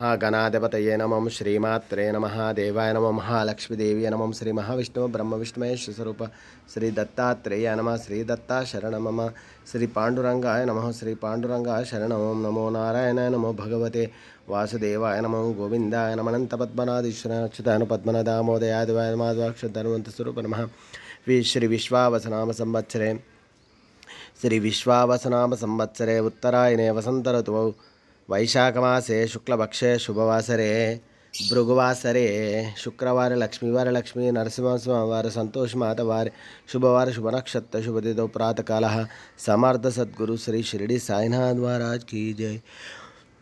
गणाधिपतये नमः श्रीमात्रे नमः देवाय नमः महालक्ष्मीदेवी नमः श्री महाविष्णु ब्रह्म विष्णुमहेश स्वरूप श्री दत्तात्रेय नमः श्री दत्ता शरण मम श्री पांडुरंगाय नमः श्री पांडुरंगाय शरण नमो नारायणाय नमो भगवते वासुदेवाय नमो गोविंदाय नमः अनंत पद्मनाधीश्वराय अच्युताय पद्मनादामोदयाय देवाय माधवाक्षरधर्मवंत स्वरूप नमः श्री विश्वावसनाम संवत्सरे श्री विश्वावसनाम संवत्सरे उत्तरायणे वसंत ऋतौ वैशाखमासे शुक्लपक्षे शुभवासरे भृगुवासरे शुक्रवार लक्ष्मीवार लक्ष्मी नरसिंहवार संतोष मातवार शुभवार शुभ नक्षत्र शुभदितो प्रातःकालः समर्थ सद्गुरु श्री शिरडी साईनाथ महाराज की जय।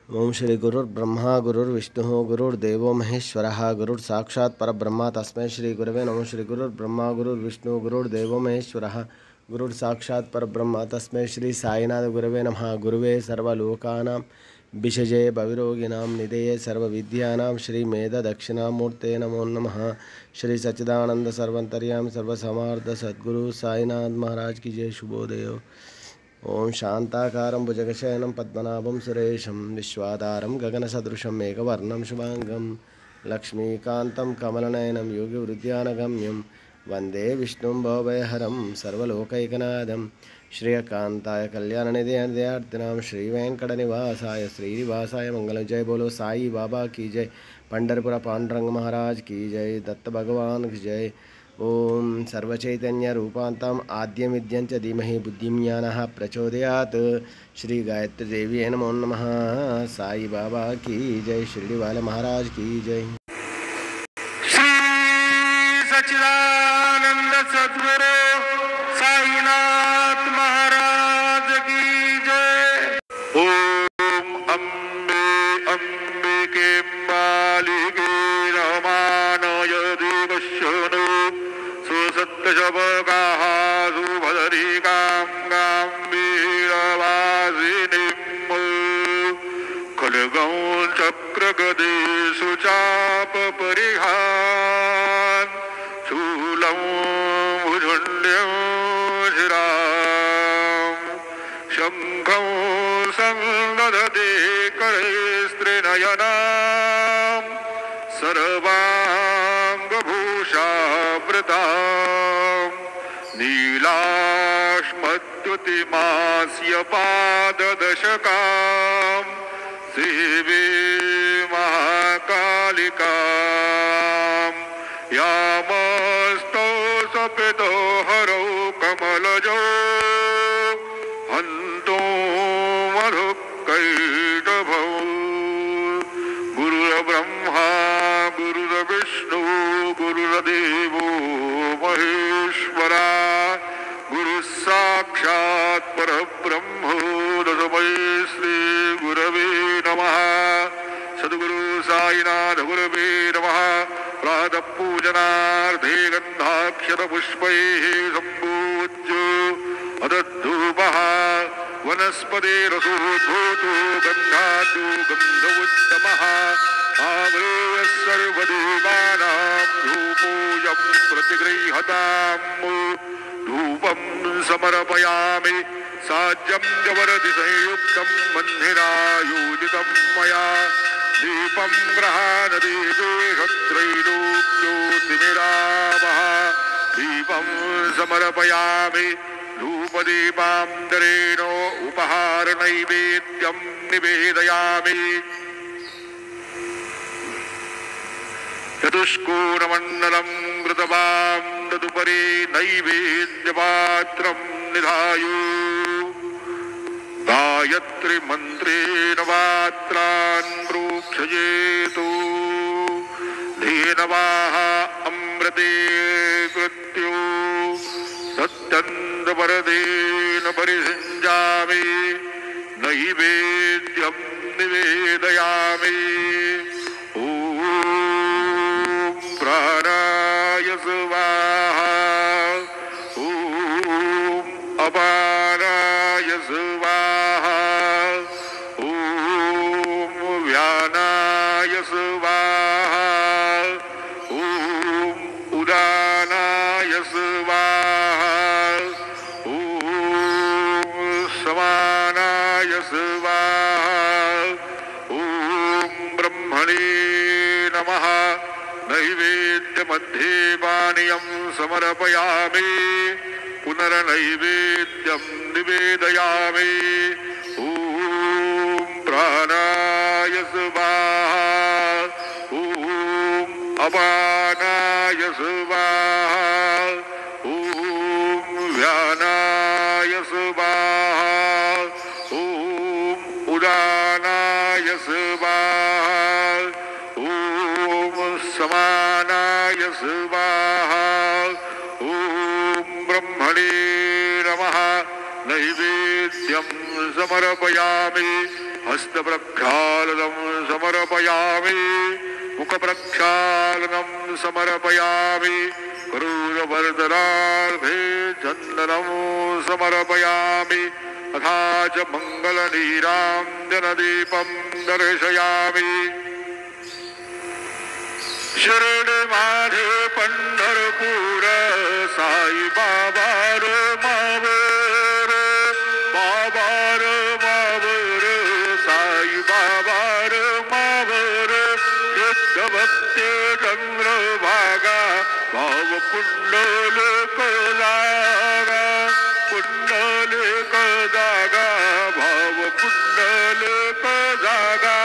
ओम श्री गुरुर्ब्रह्मा गुरुर्विष्णु गुरुर्देवो महेश्वरः गुरुर्साक्षात् परब्रह्म तस्मै श्री गुरवे नमः। श्री गुरुर्ब्रह्मा गुरुर्विष्णु गुरुर्देवो महेश्वरः गुरुर्साक्षात् परब्रह्म तस्मै श्री साईनाथ गुरवे नमः। गुरुवे सर्वलोकानां विषजे भविरोगिणां निधये सर्वविद्यानां श्री मेध दक्षिणामूर्ते नमो नमः। श्री सच्चिदानंद सर्वंतर्याम सर्वसमार्थ सद्गुरु साईनाथ महाराज की जय। शुभोदय। ओम शांताकारं भुजगशयनं पद्मनाभं सुरेशं विश्वाधारं गगनसदृशं मेघवर्णं शुभांगं लक्ष्मीकान्तं कमलनयनं योगिवृद्ध्यानगम्यं वंदे विष्णुं भवभयहरं सर्वलोकैकनाथं श्रीकांताय कल्याणनिधयार्थिनां श्री वेंकटनिवासाय श्रीनिवासाय मंगल। जय बोलो साई बाबा की जय। पंढरपुर पांडुरंग महाराज की जय। दत्त भगवान की जय। ओम सर्वचैतन्य रूपांतम आद्यं विद्यं च धीमहि बुद्धिं ज्ञानः प्रचोदयात्। श्री गायत्री देवी नमो नमः। साई बाबा की जय। शिरडी वाले महाराज की जय। श्री सच्चिदानंद सद्गुरु साईनाथ महाराज की जय। ओम अम्बे अंबिके मालिके रमानय देवशनो सुसत्य शबगाः सुभदरिकां गाम्भीरवासिनीं खड्गं चक्रगदे सुचाप परिहान् शूलं भुजण्ड्यं शिराम् शङ्खं संदधते करे स्त्रीनयनां सर्वाङ्गभूषावृतां नीलाश्मद्युतिमास्य पाददशकां सेवे महाकालिकां यामस्तौ सपितो हरौ कमलजौ हन्तु मधुकैटभौ गुरुर्ब्रह्मा गुरुर्विष्णु गुरुर्देवो महेश्वरा गुरुः साक्षात् परब्रह्म तस्मै श्री गुरवे नमः। सद्गुरु साईनाथ गुरवे नमः। प्रातः पूजनार्थे गन्धाक्षतपुष्पैः सम्पूज्य अदद्धूपः वनस्पतिरसोद्भूतो गन्धादो गन्धोत्तमः आग्रेयः सर्वदेवानां धूपोऽयं प्रतिगृह्यताम्। धूपं समर्पयामि साज्यं जवरति संयुक्तं बन्धिनायोजितं मया दीपं गृहाणदे देशत्रैलोक्योतिमिरावः दीपं समर्पयामि धूपदीपान्तरेण उपहारनैवेद्यं निवेदयामि। चतुष्कोणमण्डलं कृतवां तदुपरि नैवेद्यपात्रं निधायो गायत्री मन्त्रेण पात्रान् प्रोक्षयेतु धेनवाः अमृते कृत्यो सत्यन्तपरदेन परिषिञ्जामि नैवेद्यं निवेदयामि। प्राणाय स्वाहा ॐ अपानाय स्वाहा ॐ व्यानाय स्वाहा ॐ उदानाय स्वाहा ॐ समानाय स्वाहा ॐ ब्रह्मणे नमः नैवेद्यमध्ये पानीयं समर्पयामि पुनर्नैवेद्यं निवेदयामि ॐ प्राणाय स्वाहा ॐ अपानाय स्वाहा ॐ व्यानाय स्वाहा ॐ उदानाय स्वाहा ॐ समानाय स्वाहा ॐ ब्रह्मणे नमः नैवेद्यं समर्पयामि हस्तप्रक्षालनं समर्पयामि मुखप्रक्षालनं समर्पयामि करूरवर्धनार्थे चन्दनं समर्पयामि तथा च मङ्गलनीराञ्जनदीपं दर्शयामि शिर्डी माझे पंढरपूर साई बाबा रे मावर बाबा रे मावर साई बाबा रे मावर शुद्ध भक्ती चंद्रभागा भाव पुंडलिक जागा पुंडलिक जागा भाव पुंडलिक जागा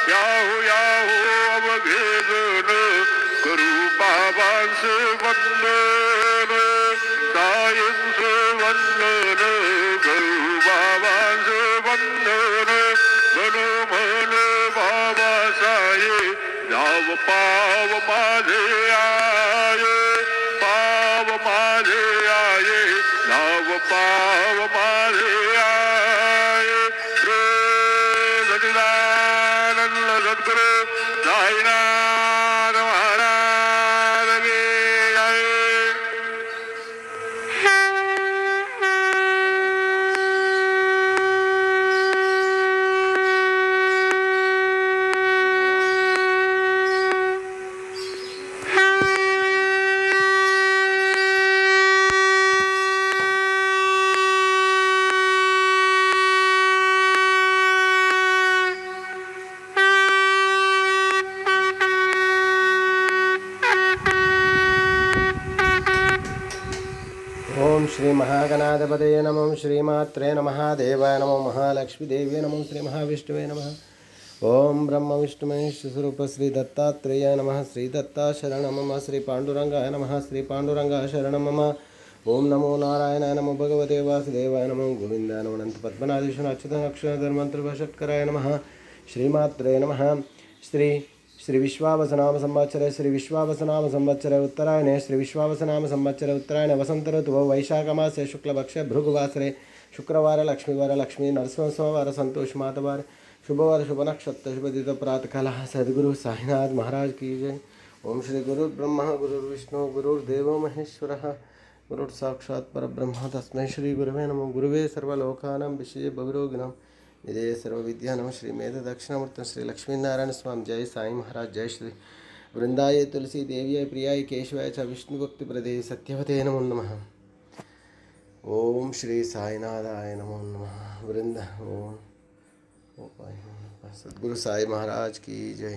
याहू याहू अवघेजन करू बाबांचे वंदन साईंचे वंदन करू बाबांचे वंदन म्हणू म्हणे बाबा साई जाव पाव माझे आये पाव माझे आये जाव पाव माझे आये रे सच्चिदानंद सद्गुरु साईनाथ महाराज की जय. ओम श्री महागणाधिपतये नमः श्रीमात्रे नमः देवाय नमः महालक्ष्मीदेव्यै नमः श्री महाविष्णुवे नमः ओम ब्रह्म विष्णु महेश स्वरूप श्री दत्तात्रेयाय नमः श्री दत्ता शरणं मम श्री पांडुरंगाय नमः श्री पांडुरंगाय शरणं मम ओम नमो नारायणाय नमो भगवते वासुदेवाय नमो गोविंदाय नमो अनंत पद्मनाभीषण अच्युत अक्षर धर्मंत्र भषत्कराय नमः श्रीमात्रे नमः श्री विश्वावसनाम संवत्सरे श्री विश्वावसनाम संवत्सरे उत्तरायणे श्री विश्वावसनाम संवत्सरे उत्तरायणे वसंत ऋतुः वैशाखमासे शुक्लपक्षे भृगुवासरे शुक्रवार लक्ष्मी नरसिंह सोमवार संतोष मातवार शुभवार शुभ नक्षत्र शुभ दित प्रातःकाल सद्गुरु साईनाथ महाराज की जय. ओम श्री गुरु ब्रह्मा गुरुर्विष्णु गुरुर्देवो महेश्वरः गुरुर् साक्षात् परब्रह्म तस्मै श्री गुरुवे नमो गुरुवे सर्वलोकानां विषये भवरोगिणां निधे सर्वविद्यानां श्री मेध दक्षिणामूर्ति श्री लक्ष्मीनारायण स्वामी जय साई महाराज जय श्री वृंदाय तुलसी देव्याय प्रियाय केशवाय च विष्णुभक्तिप्रदे सत्यवते नमो नमः. ओम श्री साईनाथाय नमो नमः. वृंद ओम सद्गुरु साई महाराज की जय.